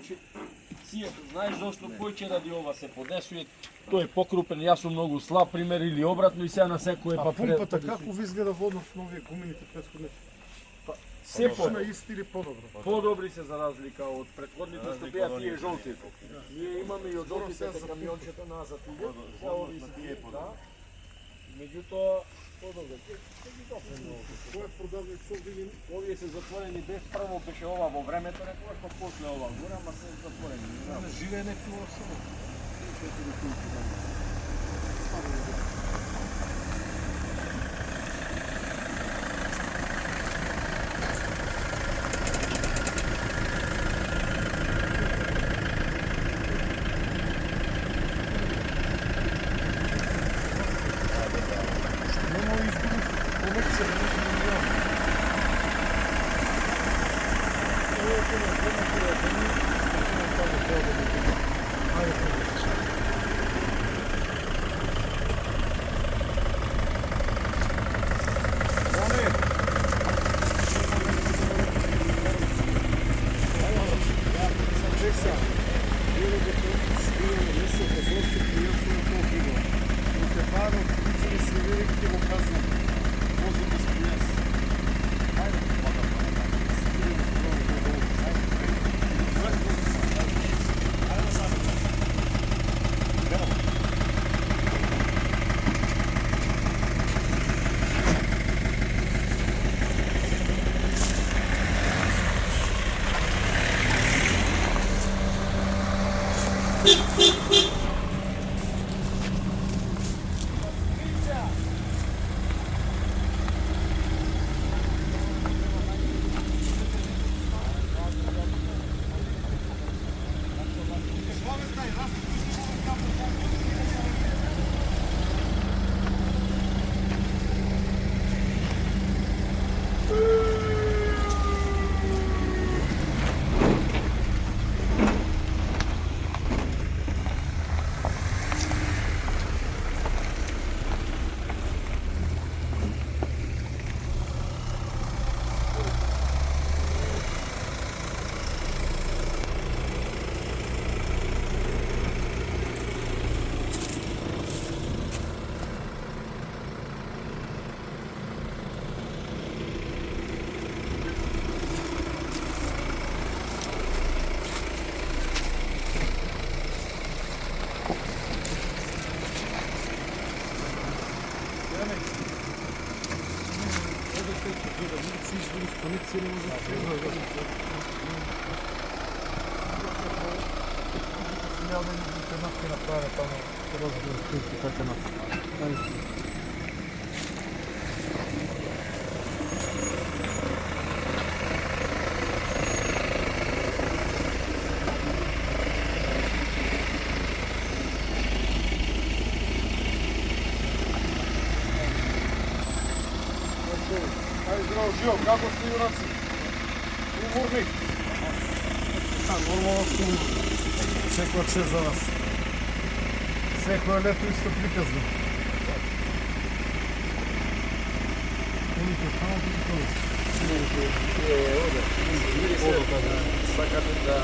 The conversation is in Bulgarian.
Значи, знаеш зашто повеќе ради ова се подесува, тој е покрупен, јас сум многу слаб, пример, или обратно и сега на секој А пумпата како ви изгледа во однос на овие гумените претходни? се На исти или подобро? подобри се за разлика од претходните што беа тие жолтите. Ние имаме и од жолтите камиончета назад иде, сега овие се тие, да. Меѓутоа, подобро, Кој е продавник со овие? овие се затворени без прво беше ова во времето, некогаш па после ова горе, ама се затворени. Не живее некој особо. Живо, како сте јунаци? Уморни? Нормално сте уморни. Секоја чест за вас. Секоја лето исто приказно. Колите, само Сакате да